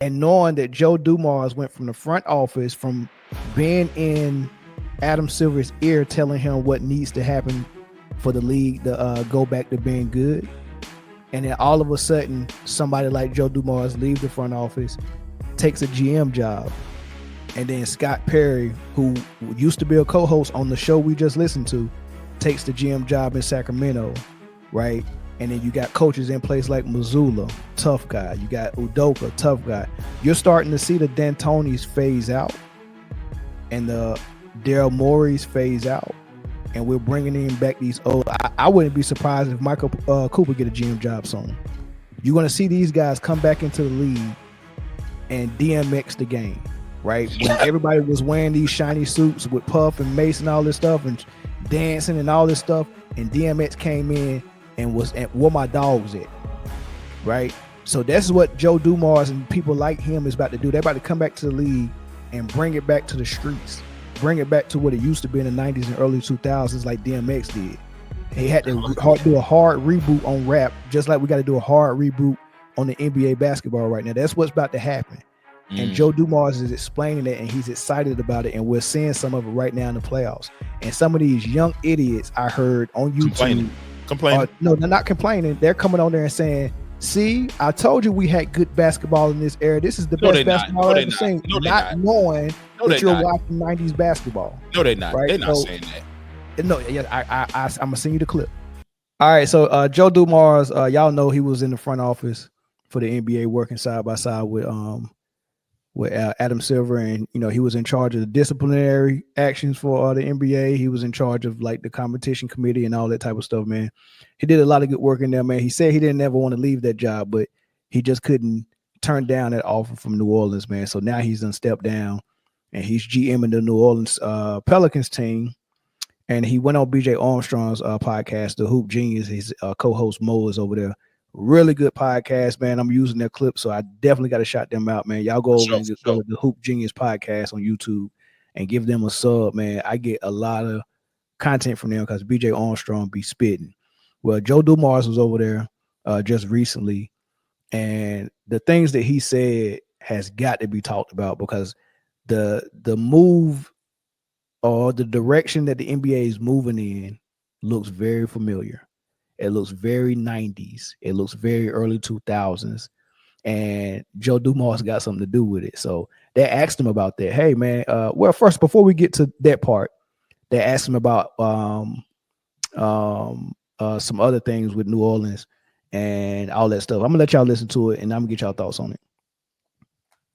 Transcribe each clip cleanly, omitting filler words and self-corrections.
and knowing that Joe Dumars went from the front office, from being in Adam Silver's ear, telling him what needs to happen for the league to go back to being good, and then all of a sudden somebody like Joe Dumars leaves the front office, takes a GM job, and then Scott Perry, who used to be a co-host on the show we just listened to, takes the GM job in Sacramento, right? And then you got coaches in place like Missoula, tough guy. You got Udoka, tough guy. You're starting to see the D'Antonis phase out and the Daryl Morey's phase out. And we're bringing in back these old. I wouldn't be surprised if Michael Cooper get a GM job soon. You're going to see these guys come back into the league and DMX the game, right? When everybody was wearing these shiny suits with Puff and Mace and all this stuff and dancing and all this stuff, and DMX came in and was at where my dogs at, right? So that's what Joe Dumars and people like him is about to do. They're about to come back to the league and bring it back to the streets, bring it back to what it used to be in the 90s and early 2000s like DMX did. He had to do a hard reboot on rap, just like we got to do a hard reboot on the NBA basketball right now. That's what's about to happen. And Joe Dumars is explaining it, and he's excited about it, and we're seeing some of it right now in the playoffs. And some of these young idiots I heard on YouTube complaining. No, they're not complaining. They're coming on there and saying, see, I told you we had good basketball in this era. This is the best basketball I've ever seen. Not knowing that you're watching 90s basketball. No, they're not. Right? They're not saying that. No, yeah, I'm going to send you the clip. All right, so Joe Dumars, y'all know he was in the front office for the NBA working side by side with Adam Silver, and he was in charge of the disciplinary actions for the NBA. He was in charge of like the competition committee and all that type of stuff, man. He did a lot of good work in there, man. He said he didn't ever want to leave that job, but he just couldn't turn down that offer from New Orleans, man. So now he's done stepped down, and he's GMing the New Orleans Pelicans team. And he went on BJ Armstrong's podcast, The Hoop Genius. His co-host Mo is over there. Really good podcast, man. I'm using their clips, so I definitely got to shout them out, man. Y'all go over and go to the Hoop Genius podcast on YouTube and give them a sub, man. I get a lot of content from them because BJ Armstrong be spitting. Well, Joe Dumars was over there just recently, and the things that he said has got to be talked about because the move or the direction that the NBA is moving in looks very familiar. It looks very 90s. It looks very early 2000s. And Joe Dumars got something to do with it. So they asked him about that. Hey, man, well, first, before we get to that part, they asked him about some other things with New Orleans and all that stuff. I'm going to let y'all listen to it, and I'm going to get y'all thoughts on it.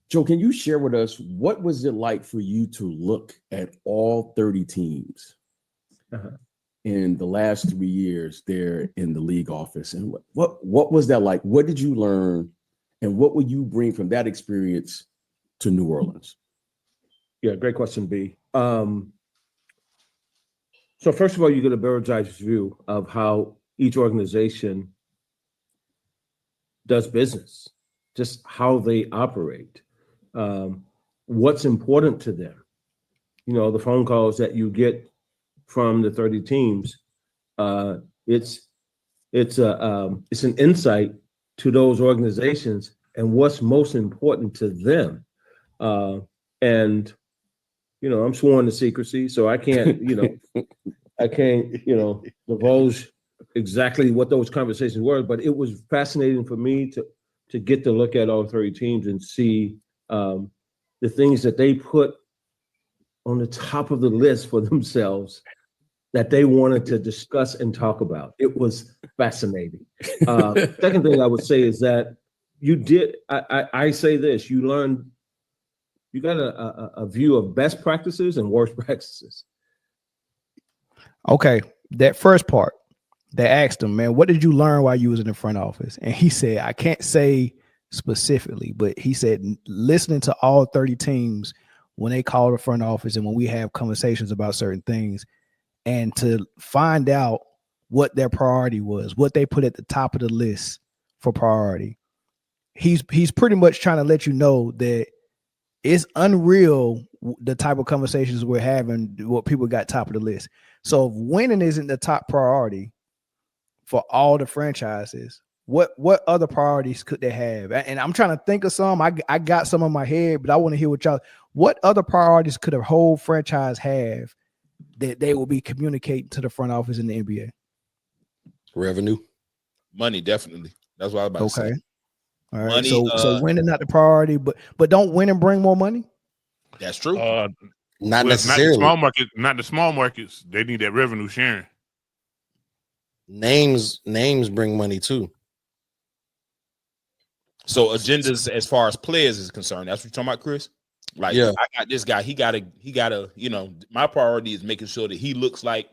Joe, can you share with us what was it like for you to look at all 30 teams in the last 3 years there in the league office? And what was that like? What did you learn? And what would you bring from that experience to New Orleans? Yeah, great question, B. So first of all, you get a bird's eye view of how each organization does business, just how they operate. What's important to them. The phone calls that you get from the 30 teams, it's an insight to those organizations and what's most important to them. And I'm sworn to secrecy, so I can't, divulge exactly what those conversations were, but it was fascinating for me to get to look at all 30 teams and see the things that they put on the top of the list for themselves that they wanted to discuss and talk about. It was fascinating. Second thing I would say is that I say this, you got a view of best practices and worst practices. Okay, that first part, they asked him, man, what did you learn while you was in the front office? And he said, I can't say specifically, but he said listening to all 30 teams when they call the front office and when we have conversations about certain things, and to find out what their priority was, what they put at the top of the list for priority. He's pretty much trying to let you know that it's unreal the type of conversations we're having, what people got top of the list. So if winning isn't the top priority for all the franchises, what other priorities could they have? And I'm trying to think of some. I got some in my head, but I want to hear what y'all. What other priorities could a whole franchise have that they will be communicating to the front office in the NBA? Revenue, money, definitely. That's what I was about to say. All right. Money, so winning not the priority, but don't win and bring more money. That's true. not necessarily. Not the small markets. They need that revenue sharing. Names bring money too. So agendas as far as players is concerned, that's what you're talking about, Chris. Like, yeah. I got this guy. He gotta. You know, my priority is making sure that he looks like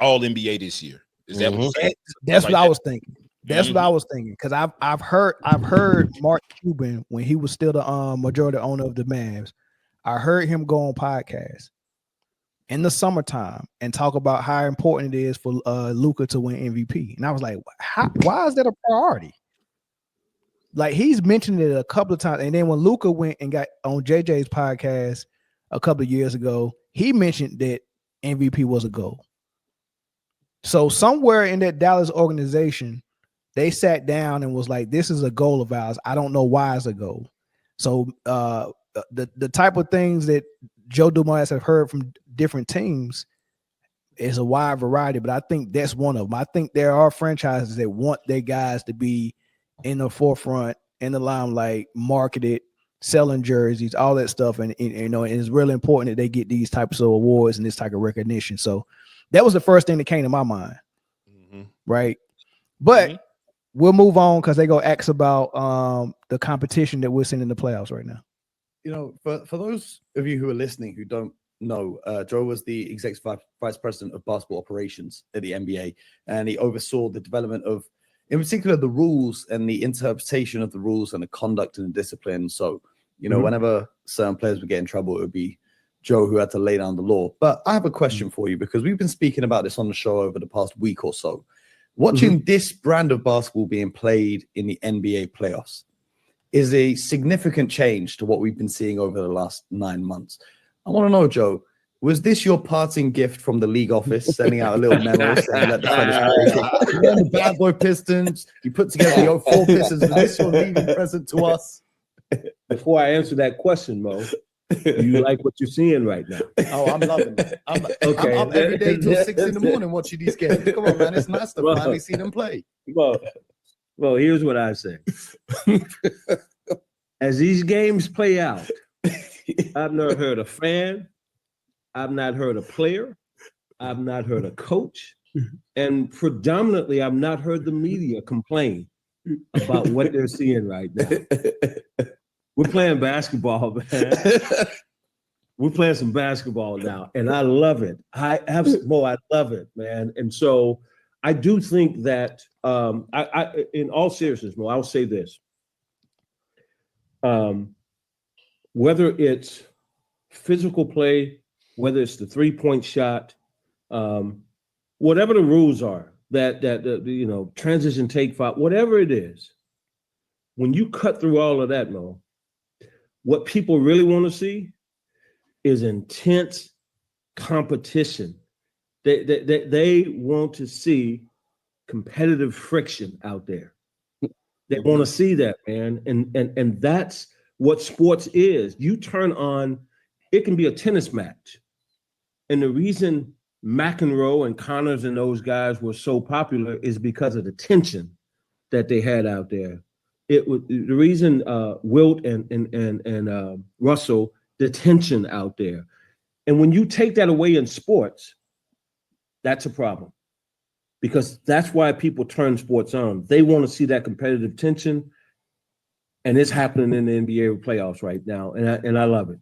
all NBA this year. Is that what you're saying? That's what I was thinking. That's what I was thinking, because I've heard Mark Cuban when he was still the majority owner of the Mavs. I heard him go on podcasts in the summertime and talk about how important it is for Luka to win MVP, and I was like, why is that a priority? Like, he's mentioned it a couple of times, and then when Luka went and got on JJ's podcast a couple of years ago, he mentioned that MVP was a goal. So somewhere in that Dallas organization, they sat down and was like, this is a goal of ours. I don't know why it's a goal. So the type of things that Joe Dumars have heard from different teams is a wide variety, but I think that's one of them. I think there are franchises that want their guys to be in the forefront, in the limelight, marketed, selling jerseys, all that stuff. And you know, and it's really important that they get these types of awards and this type of recognition. So that was the first thing that came to my mind. Right. But we'll move on, because they go ask about the competition that we're seeing in the playoffs right now. You know, for those of you who are listening who don't know, Joe was the executive vice president of basketball operations at the NBA, and he oversaw the development of, in particular, the rules and the interpretation of the rules and the conduct and the discipline. So, you know, whenever certain players would get in trouble, it would be Joe who had to lay down the law. But I have a question for you, because we've been speaking about this on the show over the past week or so. Watching this brand of basketball being played in the NBA playoffs is a significant change to what we've been seeing over the last 9 months. I want to know, Joe, was this your parting gift from the league office, sending out a little memo saying, let the fellas play? You won the Bad Boy Pistons, you put together the 04 Pistons, was this your leaving present to us? Before I answer that question, Mo, do you like what you're seeing right now? Oh, I'm loving it. I'm up every day till 6 in the morning watching these games. Come on, man. It's nice to finally see them play. Well, here's what I say. As these games play out, I've not heard a fan, I've not heard a player, I've not heard a coach, and predominantly I've not heard the media complain about what they're seeing right now. We're playing basketball, man. We're playing some basketball now, and I love it. I love it, man. And so I do think that, I in all seriousness, Mo, I'll say this. Whether it's physical play, whether it's the 3-point shot, whatever the rules are, that you know, transition, take five, whatever it is, when you cut through all of that, Mo, what people really want to see is intense competition. They want to see competitive friction out there. They want to see that, man. And that's what sports is. You turn on, it can be a tennis match. And the reason McEnroe and Connors and those guys were so popular is because of the tension that they had out there. It was the reason Wilt and Russell, the tension out there. And when you take that away in sports, that's a problem, because that's why people turn sports on. They want to see that competitive tension, and it's happening in the NBA playoffs right now, and I love it.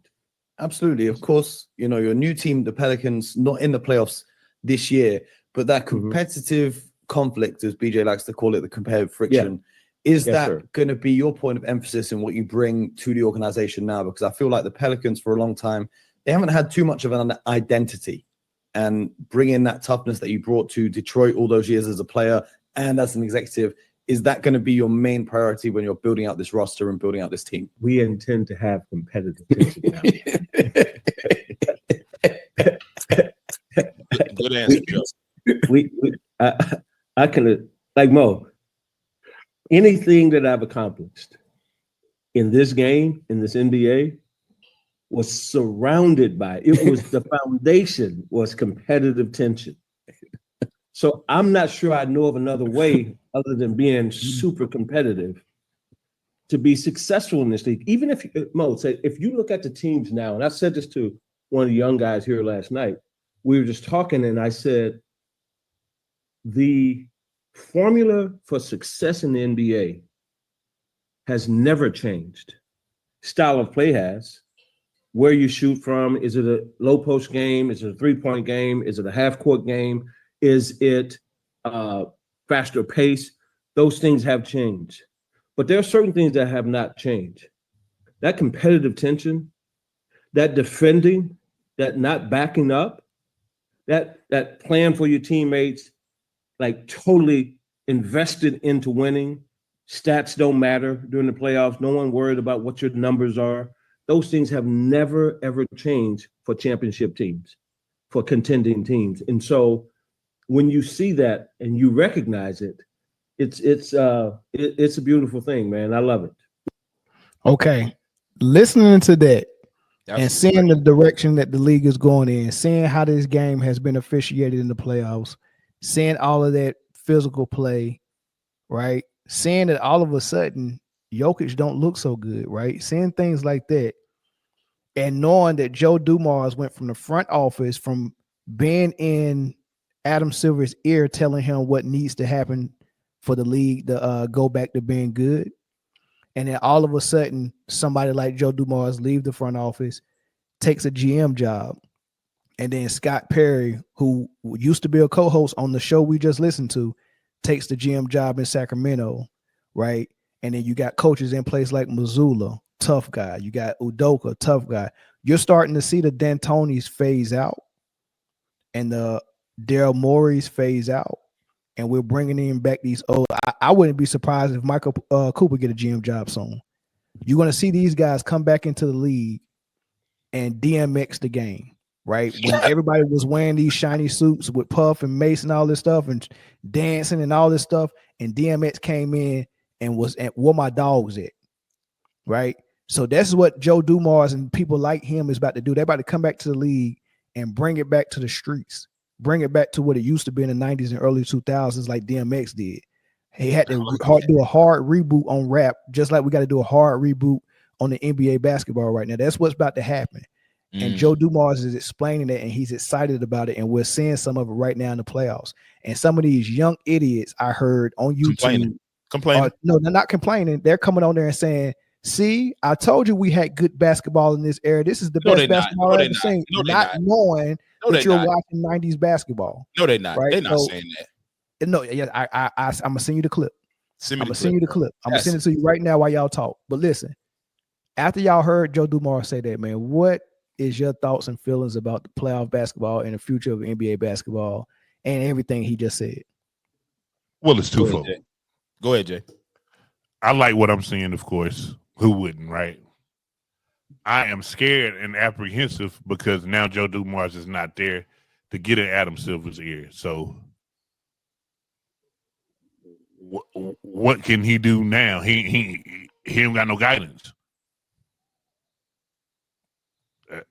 Absolutely. Of course, you know, your new team, the Pelicans, not in the playoffs this year, but that competitive conflict, as BJ likes to call it, the competitive friction, is that going to be your point of emphasis in what you bring to the organization now? Because I feel like the Pelicans, for a long time, they haven't had too much of an identity, and bringing that toughness that you brought to Detroit all those years as a player and as an executive, is that going to be your main priority when you're building out this roster and building out this team? We intend to have competitive tension now. Good answer, Joe. I can, like Mo, anything that I've accomplished in this game, in this NBA, was surrounded by, it was the foundation was competitive tension. So I'm not sure I know of another way other than being super competitive to be successful in this league. Even if, Mo, say, if you look at the teams now, and I said this to one of the young guys here last night, we were just talking and I said, the formula for success in the NBA has never changed. Style of play has. Where you shoot from, is it a low post game? Is it a 3-point game? Is it a half court game? Is it faster pace? Those things have changed. But there are certain things that have not changed. That competitive tension, that defending, that not backing up, that plan for your teammates, like totally invested into winning. Stats don't matter during the playoffs. No one worried about what your numbers are. Those things have never, ever changed for championship teams, for contending teams. And so when you see that and you recognize it, it's a beautiful thing, man. I love it. Okay. Listening to that and seeing the direction that the league is going in, seeing how this game has been officiated in the playoffs, seeing all of that physical play, right? Seeing that all of a sudden Jokic don't look so good, right? Seeing things like that, and knowing that Joe Dumars went from the front office, from being in Adam Silver's ear, telling him what needs to happen for the league to go back to being good. And then all of a sudden, somebody like Joe Dumars leave the front office, takes a GM job. And then Scott Perry, who used to be a co-host on the show we just listened to, takes the GM job in Sacramento, right? And then you got coaches in place like Mazzulla, tough guy. You got Udoka, tough guy. You're starting to see the D'Antonis phase out and the Daryl Morey's phase out. And we're bringing in back these old. I wouldn't be surprised if Michael Cooper get a GM job soon. You're going to see these guys come back into the league and DMX the game, right? When everybody was wearing these shiny suits with Puff and Mace and all this stuff and dancing and all this stuff, and DMX came in and was at where my dogs at, right? So that's what Joe Dumars and people like him is about to do. They're about to come back to the league and bring it back to the streets, bring it back to what it used to be in the 90s and early 2000s like DMX did. He had to do a hard reboot on rap, just like we got to do a hard reboot on the NBA basketball right now. That's what's about to happen. And Joe Dumars is explaining it, and he's excited about it, and we're seeing some of it right now in the playoffs. And some of these young idiots I heard on YouTube complaining. No, they're not complaining. They're coming on there and saying, see, I told you we had good basketball in this era. This is the best basketball I've ever seen. Not knowing that you're watching 90s basketball. No, they're not. Right? They're not saying that. No, yeah, I'm gonna send you the clip. I'm gonna send you the clip. I'm gonna send it to you right now while y'all talk. But listen, after y'all heard Joe Dumars say that, man, what is your thoughts and feelings about the playoff basketball and the future of NBA basketball and everything he just said? Well, it's twofold. Go ahead, Jay. I like what I'm seeing, of course. Who wouldn't, right? I am scared and apprehensive because now Joe Dumars is not there to get in Adam Silver's ear. So what can he do now? He ain't got no guidance.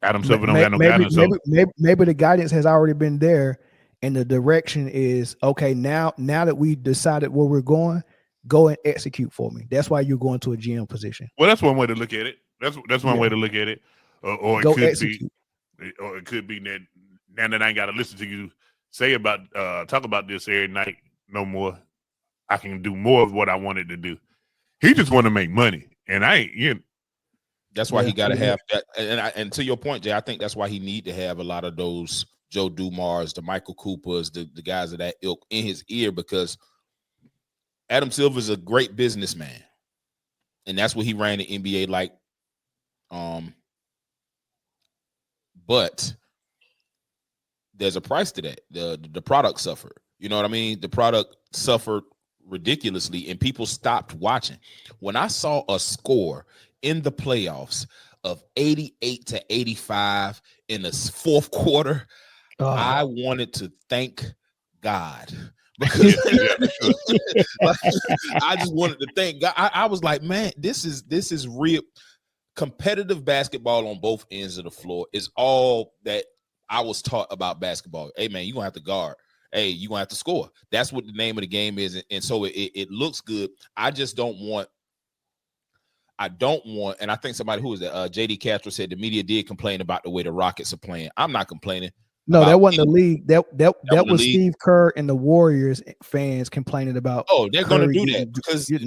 Adam Silver don't got no guidance. Maybe the guidance has already been there, and the direction is okay. Now that we decided where we're going, go and execute for me. That's why you're going to a GM position. Well, that's one way to look at it. That's one way to look at it. Or it go could execute. or it could be that now that I ain't got to listen to you say about talk about this every night no more. I can do more of what I wanted to do. He just want to make money, and I ain't. That's why he got to have that. And to your point, Jay, I think that's why he need to have a lot of those Joe Dumars, the Michael Coopers, the guys of that ilk in his ear, because Adam Silver's a great businessman, and that's what he ran the NBA like. But there's a price to that. The product suffered. You know what I mean? The product suffered ridiculously, and people stopped watching. When I saw a score in the playoffs of 88-85 in the fourth quarter, I wanted to thank God, because I just wanted to thank God. I was like, man, this is real. Competitive basketball on both ends of the floor is all that I was taught about basketball. Hey, man, you're going to have to guard. Hey, you're going to have to score. That's what the name of the game is. And so it looks good. I don't want, and I think somebody who was that, JD Castro said the media did complain about the way the Rockets are playing. I'm not complaining. No, that wasn't the league. That was league. Steve Kerr and the Warriors fans complaining about. Oh, they're going to do Curry that because you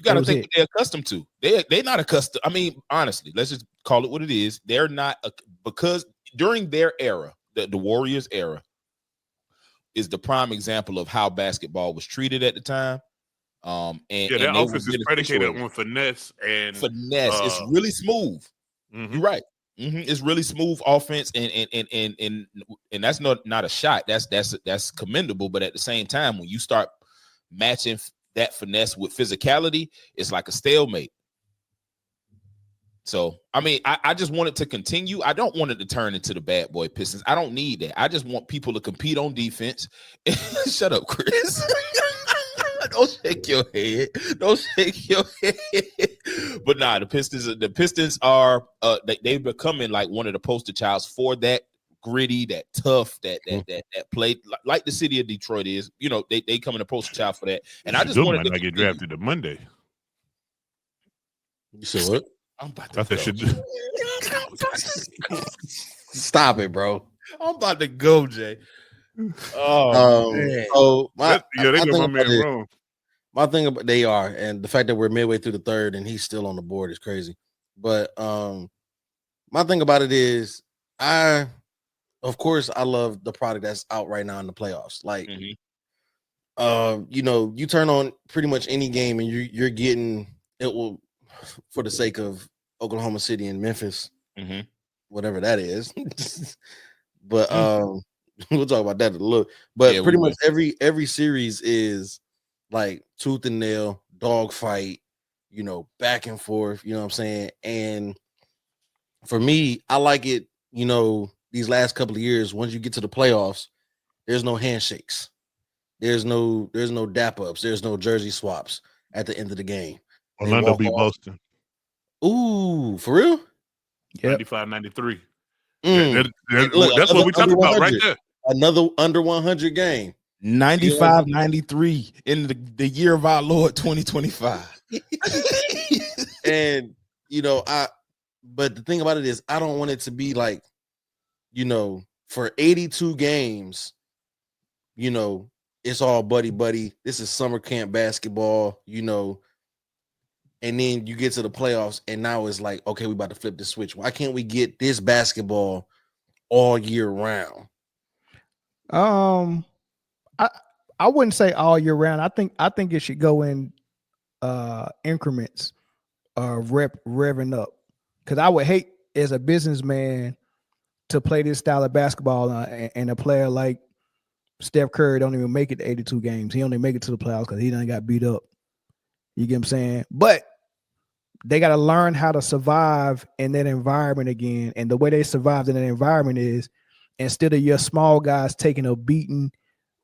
got to think what they're accustomed to. They're not accustomed. I mean, honestly, let's just call it what it is. They're not because during their era, the Warriors era, is the prime example of how basketball was treated at the time. Their offense is predicated on finesse and finesse. It's really smooth. Mm-hmm. You're right. Mm-hmm. It's really smooth offense, and that's not a shot. That's commendable. But at the same time, when you start matching that finesse with physicality, it's like a stalemate. So, I mean, I just want it to continue. I don't want it to turn into the bad boy Pistons. I don't need that. I just want people to compete on defense. Shut up, Chris. Don't shake your head. Don't shake your head. But nah, the Pistons are they're becoming like one of the poster childs for that gritty, that tough, that play like the city of Detroit is. You know, they come in a poster child for that. And I just wanted to get drafted to Monday. You said what? I'm about to go. Stop it, bro. I'm about to go, Jay. Oh, man. So my thing about they are, and the fact that we're midway through the third and he's still on the board is crazy. But my thing about it is, of course, I love the product that's out right now in the playoffs. Like, you know, you turn on pretty much any game and you're getting it will, for the sake of Oklahoma City and Memphis, whatever that is. But we'll talk about that in a little. But pretty much every series is like tooth and nail, dog fight, you know, back and forth, you know what I'm saying? And for me, I like it, you know, these last couple of years, once you get to the playoffs, there's no handshakes. There's no dap ups, there's no jersey swaps at the end of the game. Orlando beat Boston. Ooh, for real? Yep. 95-93. Look, that's what we're talking about right there. Another under 100 game. 95-93 in the year of our Lord 2025. And you know, but the thing about it is I don't want it to be like, you know, for 82 games, you know, it's all buddy. This is summer camp basketball, you know. And then you get to the playoffs, and now it's like, okay, we about to flip the switch. Why can't we get this basketball all year round? I wouldn't say all year round. I think it should go in increments, revving up. Because I would hate as a businessman to play this style of basketball and a player like Steph Curry don't even make it to 82 games. He only make it to the playoffs because he done got beat up. You get what I'm saying? But they got to learn how to survive in that environment again. And the way they survived in that environment is instead of your small guys taking a beating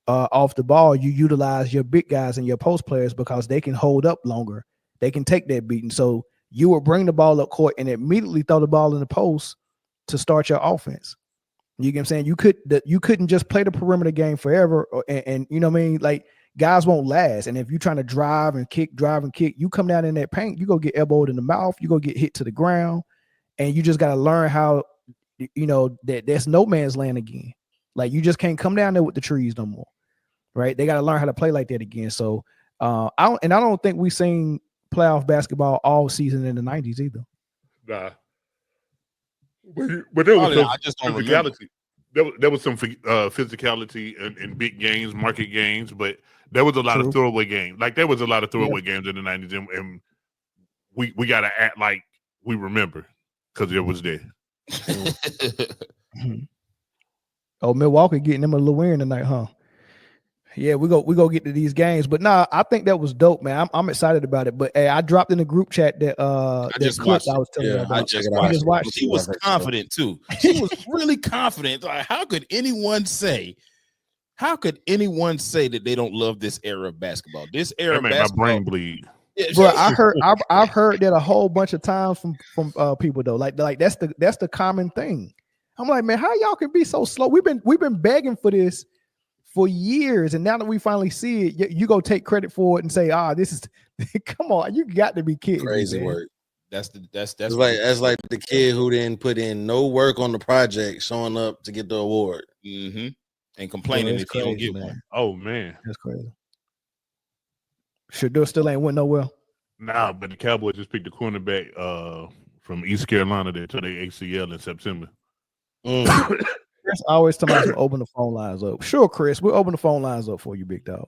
off the ball, you utilize your big guys and your post players because they can hold up longer. They can take that beating. So you would bring the ball up court and immediately throw the ball in the post to start your offense. You get what I'm saying? You couldn't just play the perimeter game forever. And you know what I mean? Like, guys won't last. And if you're trying to drive and kick, you come down in that paint, you go get elbowed in the mouth, you go get hit to the ground, and you just got to learn how, you know, that there's no man's land again. Like, you just can't come down there with the trees no more, right? They got to learn how to play like that again. So, I don't think we've seen playoff basketball all season in the 90s either. Nah. But there was some physicality. There was some physicality in big games, market games, but there was a lot of throwaway games. Like, there was a lot of throwaway games in the 90s, and we got to act like we remember because it was there. Oh, Milwaukee getting them a little win tonight, huh? Yeah, we go get to these games, but nah, I think that was dope, man. I'm excited about it. But hey, I dropped in the group chat that I was telling you about. I just watched. She was confident too. She was really confident. Like, how could anyone say How could anyone say that they don't love this era of basketball? This era That of made my basketball, brain bleed. Bro, I've heard that a whole bunch of times from people though. Like that's the common thing. I'm like, man, how y'all can be so slow? We've been begging for this for years, and now that we finally see it, you go take credit for it and say, this is come on, you got to be kidding Crazy me, man. work. that's That's like the kid who didn't put in no work on the project, showing up to get the award. Mm-hmm. And complaining It's if you don't crazy, get man. one. Oh man. That's crazy. Shador still ain't went nowhere. Nah, but the Cowboys just picked the cornerback from East Carolina that tore their ACL in September. Chris always tell us to open the phone lines up. Sure, Chris, we'll open the phone lines up for you, big dog.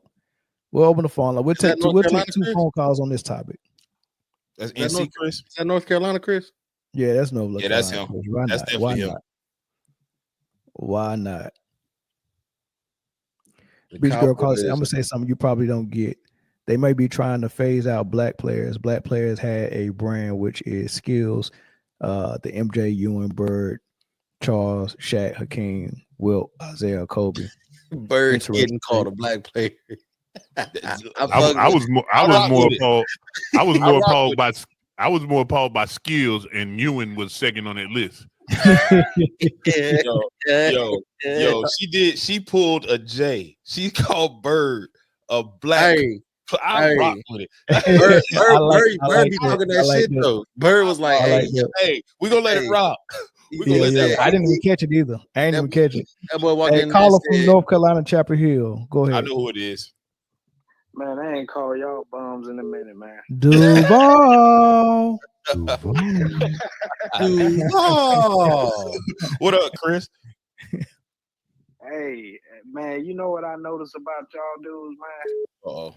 We'll open the phone line. We'll take two phone calls on this topic. That's Is that NC, Chris. Is that North Carolina, Chris? Yeah, that's no. Yeah, that's him. Why That's not? definitely him. Why not? The Beach girl, call. I'm Cowboys. gonna say something you probably don't get. They may be trying to phase out black players. Black players had a brand which is skills. The MJ, Ewing, Bird, Charles, Shaq, Hakeem, Wilt, Isaiah, Kobe. Bird getting called a black player. I was more appalled by skills, and Ewing was second on that list. Yo, she pulled a J. She called Bird a black. I rock with it. Bird be talking that shit though. Bird was like, hey, we gonna let it rock. I didn't even catch it either. I ain't even catch it. That boy walked in. Caller from North Carolina, Chapel Hill. Go ahead. I know who it is. Man, I ain't call y'all bums in a minute, man. Duval. Duval. What up, Chris? Hey, man, you know what I notice about y'all dudes, man? Uh-oh.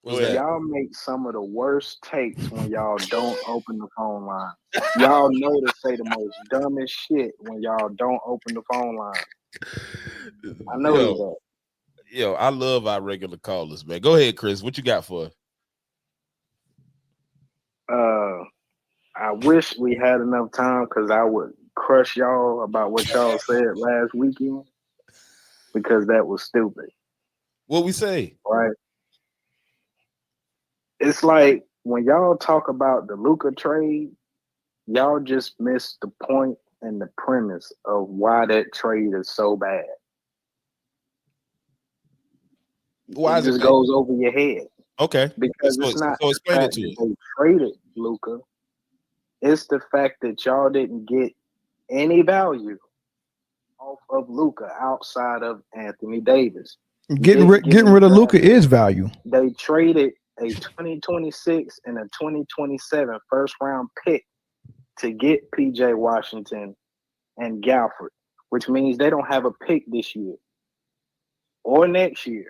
Y'all make some of the worst takes when y'all don't open the phone line. Y'all know to say the most dumbest shit when y'all don't open the phone line. I know that. Yo, I love our regular callers, man. Go ahead, Chris. What you got for us? I wish we had enough time because I would crush y'all about what y'all said last weekend because that was stupid. What we say? Right. It's like when y'all talk about the Luka trade, y'all just missed the point and the premise of why that trade is so bad. Why it just goes over your head. Okay. Because it's not so explain it the to us. they traded Luka. It's the fact that y'all didn't get any value off of Luka outside of Anthony Davis. Getting rid of Luka is value. They traded a 2026 and a 2027 first round pick to get PJ Washington and Gafford, which means they don't have a pick this year or next year.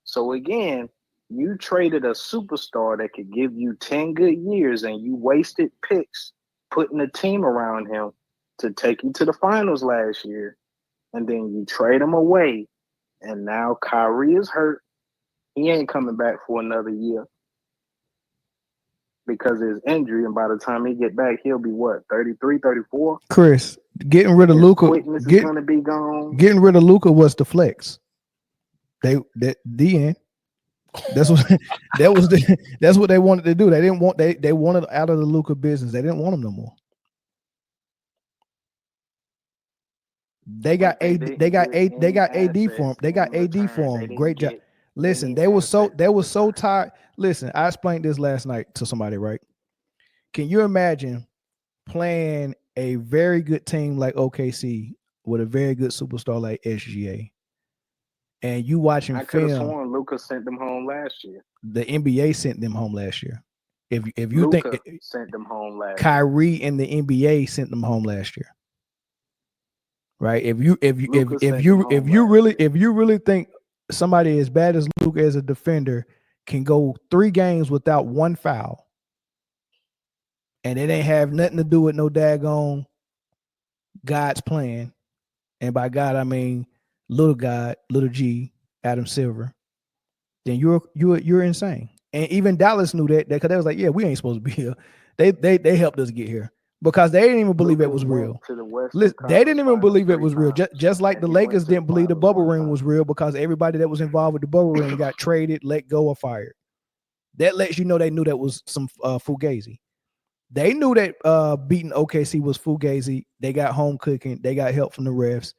So again, you traded a superstar that could give you 10 good years and you wasted picks putting a team around him to take you to the finals last year. And then you trade him away. And now Kyrie is hurt. He ain't coming back for another year because of his injury. And by the time he get back, he'll be what, 33, 34? Chris, getting rid of Luka. Quickness is going to be gone. Getting rid of Luka was the flex. The end. That's what that's what they wanted to do. They didn't want they wanted out of the Luka business. They didn't want him no more. They got AD for him. They got AD for him. Great job. Listen, they were so tired. Listen, I explained this last night to somebody, right? Can you imagine playing a very good team like OKC with a very good superstar like SGA? And you watching I could have film. sworn Lucas sent them home last year. The NBA sent them home last year. If you Luka think sent them home last Kyrie and the NBA sent them home last year. Right? If you really think somebody as bad as Luka as a defender can go 3 games without one foul, and it ain't have nothing to do with no daggone God's plan, and by God I mean little God, little G, Adam Silver, then you're insane. And even Dallas knew that because they was like, yeah, we ain't supposed to be here. They helped us get here. because they didn't even believe it Luka was went real. to the Western Listen, they didn't even Conference believe it Finals was real. 3 Just like times, the and he went Lakers to the didn't believe the finals bubble 1 ring was time. real because everybody that was involved with the bubble ring got traded, let go, or fired. That lets you know they knew that was some fugazi. They knew that beating OKC was fugazi. They got home cooking. They got help from the refs.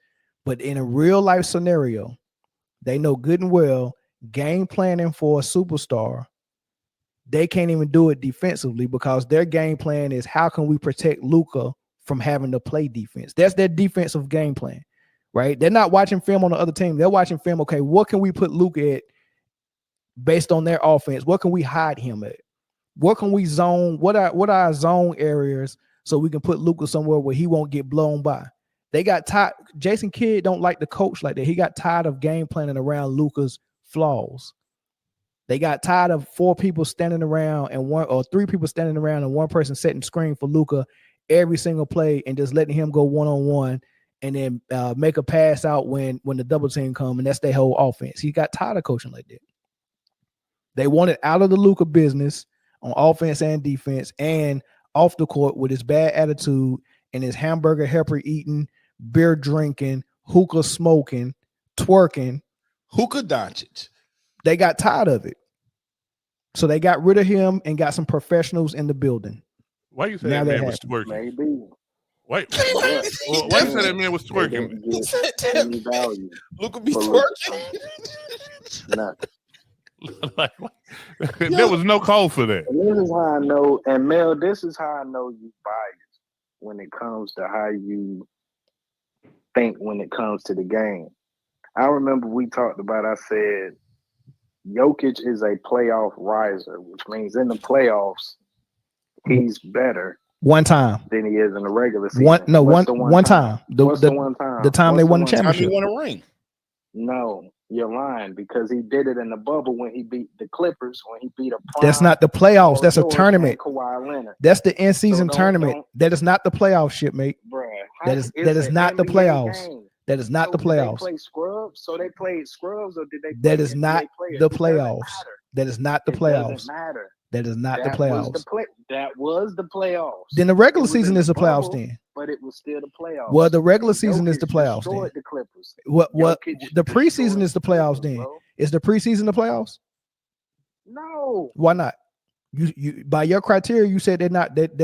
But in a real life scenario, they know good and well game planning for a superstar. They can't even do it defensively because their game plan is how can we protect Luka from having to play defense. That's their defensive game plan, right? They're not watching film on the other team. They're watching film. Okay, what can we put Luka at based on their offense? What can we hide him at? What can we zone? What are our zone areas so we can put Luka somewhere where he won't get blown by? They got tired. Jason Kidd don't like the coach like that. He got tired of game planning around Luka's flaws. They got tired of 4 people standing around and 1 or 3 people standing around and 1 person setting screen for Luka every single play and just letting him go one-on-one and then make a pass out when the double team come, and that's their whole offense. He got tired of coaching like that. They wanted out of the Luka business on offense and defense and off the court with his bad attitude and his hamburger helper eating, beer drinking, hookah smoking, twerking. Hookah Doncic. They got tired of it. So they got rid of him and got some professionals in the building. Why you say Now that they're man was happy. twerking? Maybe. Wait, But why you say that man was they twerking? didn't get any value Luka be for Luka. twerking. Nothing. Like, there was no call for that. And this is how I know, and Mel, this is how I know you biased when it comes to how you think when it comes to the game. I remember we talked about, I said, Jokic is a playoff riser, which means in the playoffs, he's better One time. than he is in the regular season. One What's the one time. What's the one time? The time they won the Time championship. he won a ring. No, you're lying because he did it in the bubble when he beat the Clippers, when he beat a prime. That's not the playoffs. Paul That's a George tournament. and Kawhi Leonard. That's the in-season So tournament. That is not the playoff shit, mate. Bruh, That is an not the NBA playoffs. game. That is not So the did they playoffs. play scrubs? So they played scrubs, or did they? Play That is NBA not players? the It doesn't playoffs. matter. That is not the It playoffs. doesn't matter. That is not the That was playoffs. That was the playoffs. Then the regular It was in season is the playoffs bubble, then. but it was still the playoffs. Well, the regular And season is the Jokic playoffs then. destroyed the Clippers. What Jokic the preseason destroyed is the playoffs Clippers, then. bro. Is the preseason the playoffs? No. Why not? You by your criteria, you said they're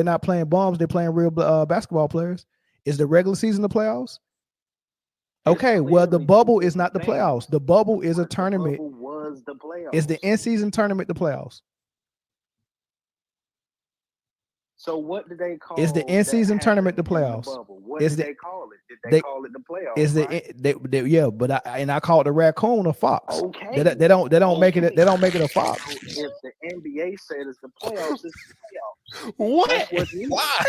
not playing bums, they're playing real basketball players. Is the regular season the playoffs? Okay, well, the clearly bubble two is not the different playoffs. things. The bubble is a But the tournament. bubble was the playoffs. Is the in-season tournament the playoffs? So what did they call? Is the in-season that tournament the happened in playoffs? bubble? What Is did the- they call it? Did they- they call it the playoffs? Is the right? yeah? But I call it the raccoon or fox. Okay. They don't make it. They don't make it a fox. So if the NBA said it's the playoffs, it's the playoffs. What? That's what you- Why?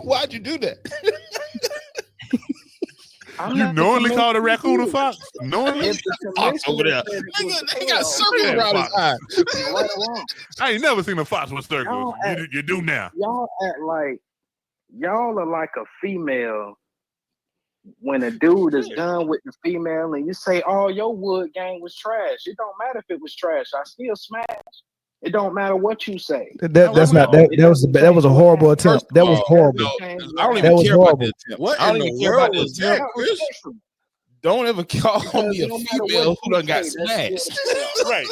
Why'd you do that? I'm You not knowingly called a commissioner raccoon a either. fox? Knowingly? If the Fox over there. commissioner said it was the Nigga, he got playoffs, circles Yeah, around his fox. eye. right or wrong. I ain't never seen a fox with circles. Y'all You do now. Y'all act like y'all are like a female when a dude is done with the female and you say, oh, your wood game was trash. It don't matter if it was trash. I still smash. It don't matter what you say. That's not that. That was a horrible attempt. That was horrible. No, I don't That even was care about horrible. the attempt. What I don't in even the care about world the was attempt, That was Chris. different. Don't ever call Because me a no matter what female who you done got say, that's smashed. still Right.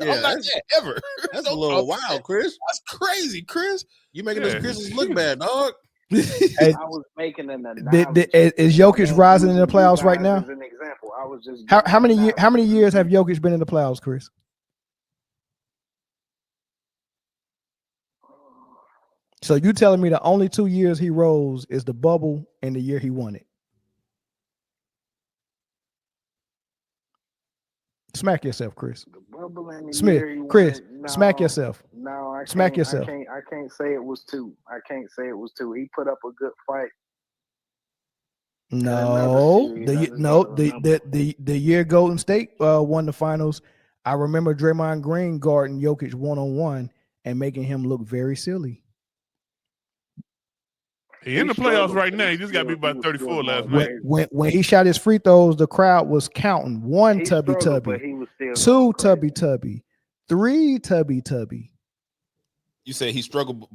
Yeah, I'm not that ever. That's a Don't little talk wild, Chris. That's crazy, Chris. You making Yeah. those Chris's look bad, dog. Hey, I was making an analogy. is Jokic I rising in the wasn't using playoffs you right guys now? As an example, I was just How many giving an how many analogy. years have Jokic been in the playoffs, Chris? So you telling me the only 2 years he rose is the bubble and the year he won it? Smack yourself, Chris. The bubble and the Smith, year he Chris, won, smack no, yourself. No, I Smack can't, yourself. I can't say it was two. I can't say it was two. He put up a good fight. No, series, the I ye- just no don't the, remember. the year Golden State won the finals. I remember Draymond Green guarding Jokic 1-on-1 and making him look very silly. He in the struggled, playoffs right but now. he He just got still- beat by he was 34 still last going night. crazy. When he shot his free throws, the crowd was counting. One He tubby struggled, but tubby, he was still two going crazy. tubby tubby, three tubby tubby. You say he struggled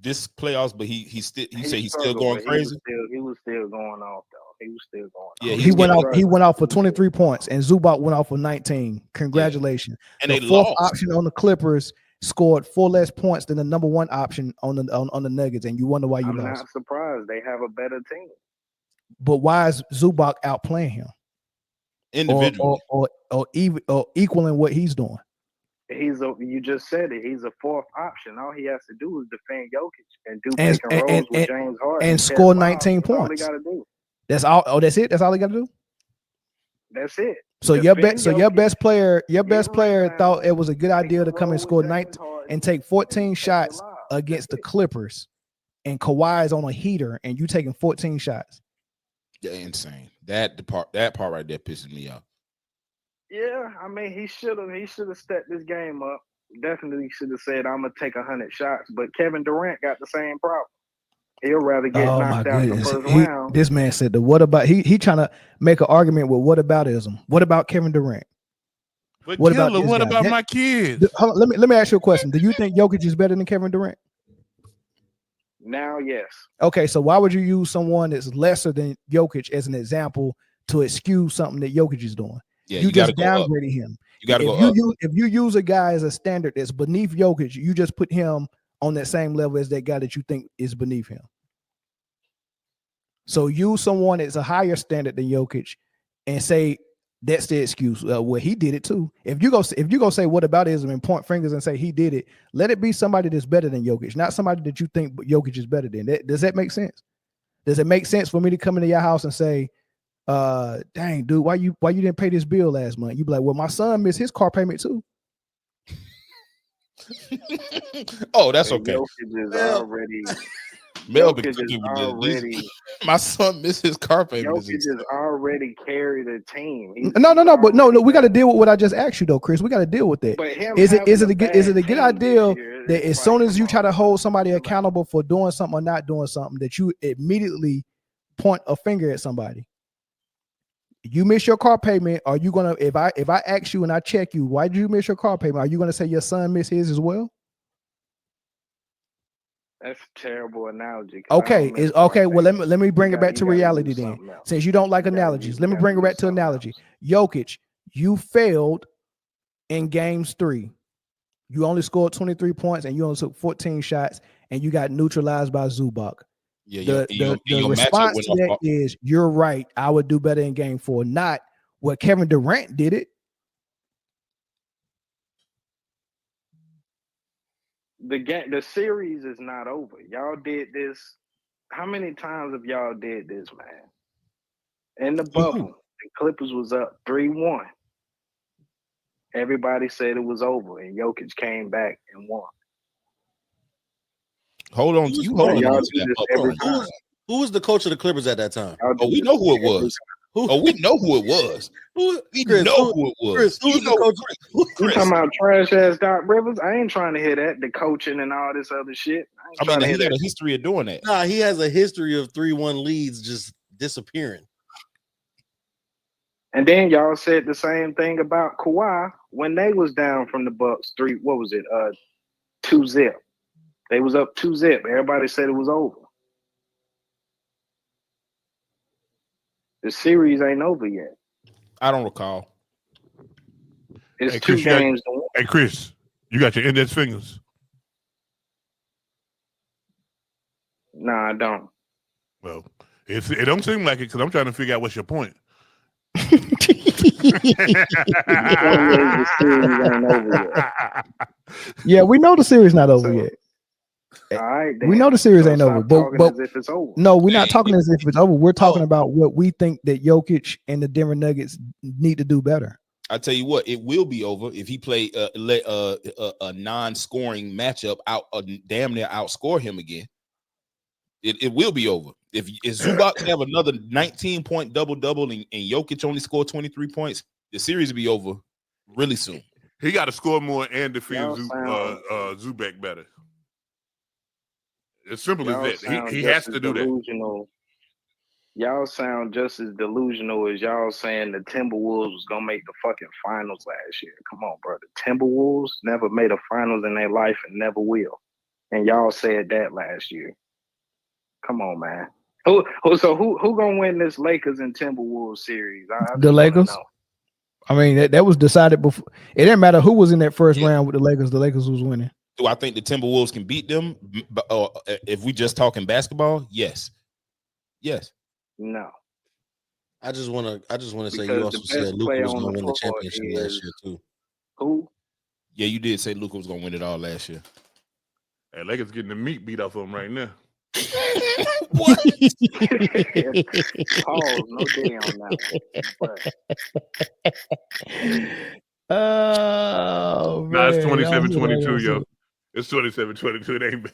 this playoffs, but he still he's still struggled, going but crazy. He was still going off though. He was still going. Yeah, off. he's He went off for 23 points, and Zubac went off for 19. Congratulations! And the they fourth lost. option on the Clippers scored 4 less points than the number 1 option on the Nuggets, and you wonder why you I'm lost. not surprised. They have a better team. But why is Zubac outplaying him? Individually, or equaling what he's doing? You just said it. He's a fourth option. All he has to do is defend Jokic and do pick and rolls with James Harden and score 19 points. That's all he got to do. That's all. Oh, that's it. That's all he got to do. That's it. So your best player rebounds, thought it was a good idea to pick and come roll and score with James 19 Harden, and take 14 and shots stay alive. against the That's it. Clippers, and Kawhi is on a heater, and you taking 14 shots. yeah, insane. That part right there pisses me off. Yeah, I mean he should have stepped this game up. Definitely should have said I'm gonna take 100 shots. But Kevin Durant got the same problem. He'll rather get knocked out in the first round. This man said the what about he trying to make an argument with whataboutism. What about Kevin Durant? But What Killer, about this what guy? about my kids? Hold on, let me ask you a question. Do you think Jokic is better than Kevin Durant? Now, yes. Okay, so why would you use someone that's lesser than Jokic as an example to excuse something that Jokic is doing? Yeah, you just downgraded him. You got to go up. If you use a guy as a standard that's beneath Jokic, you just put him on that same level as that guy that you think is beneath him. So use someone that's a higher standard than Jokic and say that's the excuse. Well, he did it too. If you go say what about ism and point fingers and say he did it, let it be somebody that's better than Jokic, not somebody that you think Jokic is better than. Does that make sense? Does it make sense for me to come into your house and say, dang, dude, why you didn't pay this bill last month? You be like, well, my son missed his car payment too. Oh, that's okay. Jokic is already. Mel Jokic is already. My son missed his car payment. Jokic has already carried a team. No. We got to deal with what I just asked you though, Chris. We got to deal with that. Is it a good idea that as soon as you try to hold somebody accountable for doing something or not doing something, that you immediately point a finger at somebody? You miss your car payment. Are you gonna if I ask you and I check you, why did you miss your car payment? Are you gonna say your son missed his as well? That's a terrible analogy. Okay, well let me bring it back to reality then. Since you don't like analogies, let me bring it back to analogy. Jokic, you failed in games 3. You only scored 23 points and you only took 14 shots and you got neutralized by Zubac. Yeah, the response to that is you're right. I would do better in game 4, not what Kevin Durant did it. The series is not over. Y'all did this. How many times have y'all did this, man? In the bubble, the Clippers was up 3-1. Everybody said it was over, and Jokic came back and won. Hold on, Who was the coach of the Clippers at that time? Oh, we know who it was. We know who it was. Who it was. Who's the coach? You talking about trash ass Doc Rivers? I ain't trying to hear that. The coaching and all this other shit. I mean, he got a history of doing that. Nah, he has a history of 3-1 leads just disappearing. And then y'all said the same thing about Kawhi when they was down from the Bucks 2-0. They was up 2-0. Everybody said it was over. The series ain't over yet. I don't recall. It's 2 games to 1. Hey, Chris, you got your index fingers? Nah, I don't. Well, it don't seem like it because I'm trying to figure out what's your point. Yeah, we know the series not over yet. All right, we know the series ain't over, but as if it's over. No, we're not talking as if it's over. We're talking about what we think that Jokic and the Denver Nuggets need to do better. I tell you what, it will be over if he play a non-scoring matchup out, damn near outscore him again. It will be over if Zubac have another 19-point double-double and Jokic only score 23 points. The series will be over really soon. He got to score more and defend Zubac better. As simple as that. He has to do that. Y'all sound just as delusional as y'all saying the Timberwolves was gonna make the fucking finals last year. Come on, bro. The Timberwolves never made a finals in their life and never will. And y'all said that last year. Come on, man. Who gonna win this Lakers and Timberwolves series? I The just wanna Lakers. know. I mean, that was decided before. It didn't matter who was in that first round with the Lakers. The Lakers was winning. Do I think the Timberwolves can beat them? If we just talking basketball, yes. No. I just want to say Because you the also best said Luka player was on going to the win the floor championship last is- year too. Who? Yeah, you did say Luka was gonna win it all last year. Hey, Lakers getting the meat beat off of them right now. What? Pause. No day on that one. But Oh Nah, it's man, 27-22, yo. It's 27-22. It ain't bad.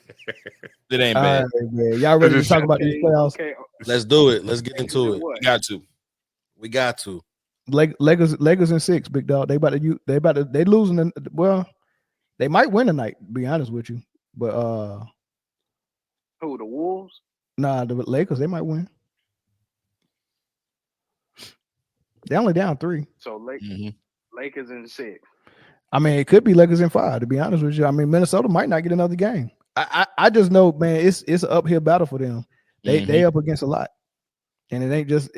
It ain't All bad. right, man. Y'all ready to talk about these playoffs? Okay. Let's do it. Let's get into it. What? We got to. We got to. Lakers in 6, big dog. They losing. Well, they might win tonight. To be honest with you, but Who? The Wolves? nah, the Lakers they might win. They only down 3. So Lakers in 6. I mean, it could be Lakers in 5. To be honest with you, I mean Minnesota might not get another game. I just know, man, it's an uphill battle for them. They up against a lot, and it ain't just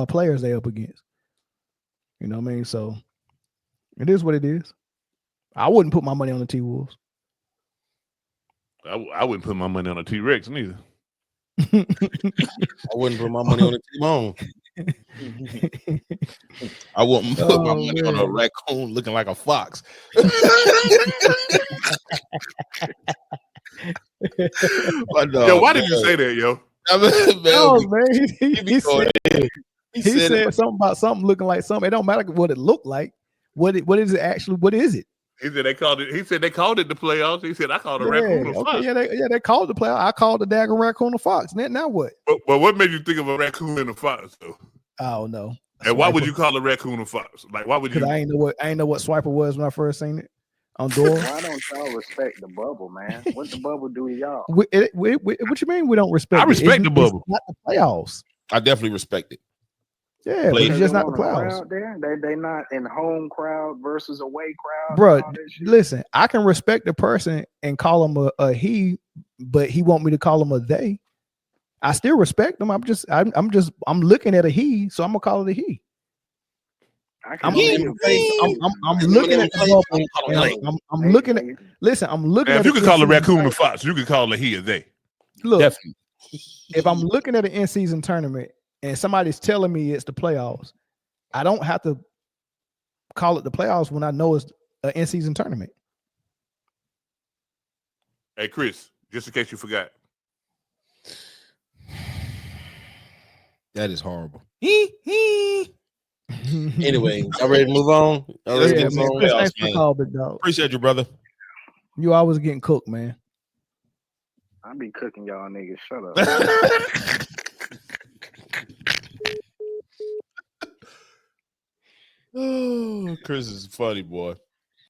players they up against. You know what I mean? So it is what it is. I wouldn't put my money on the T-Wolves. I wouldn't put my money on a T-Rex neither. I wouldn't put my money on the T-Bone. I wouldn't put my money on a raccoon looking like a fox. Yo, why did you say that, yo? He said something about something looking like something. It don't matter what it looked like. What is it actually? What is it? He said they called it. He said they called it the playoffs. He said I called a raccoon a fox. They called the playoff. I called the daggone raccoon a fox. Now what? But what made you think of a raccoon and a fox though? I don't know. And why would you call a raccoon a fox? Like why would you? Because I ain't know what Swiper was when I first seen it on door. Why don't y'all respect the bubble, man? What the bubble do to y'all? What you mean we don't respect? I respect the bubble. It's not the playoffs. I definitely respect it. Yeah, but it's just not the playoffs. They not in home crowd versus away crowd. Bro, listen, I can respect the person and call him a he, but he want me to call him a they. I still respect them. I'm looking at a he, so I'm gonna call it a he. I'm looking at the bubble. I'm looking at. Listen, I'm looking at. If you could call a raccoon a fox, you could call a he or they. Look, definitely. If I'm looking at an in-season tournament and somebody's telling me it's the playoffs, I don't have to call it the playoffs when I know it's an in-season tournament. Hey, Chris, just in case you forgot. That is horrible. Anyway, y'all ready to move on? Let's get man. on. Thanks for the call, big dog. Appreciate you, brother. You always getting cooked, man. I be cooking y'all niggas. Shut up. Oh, Chris is funny, boy.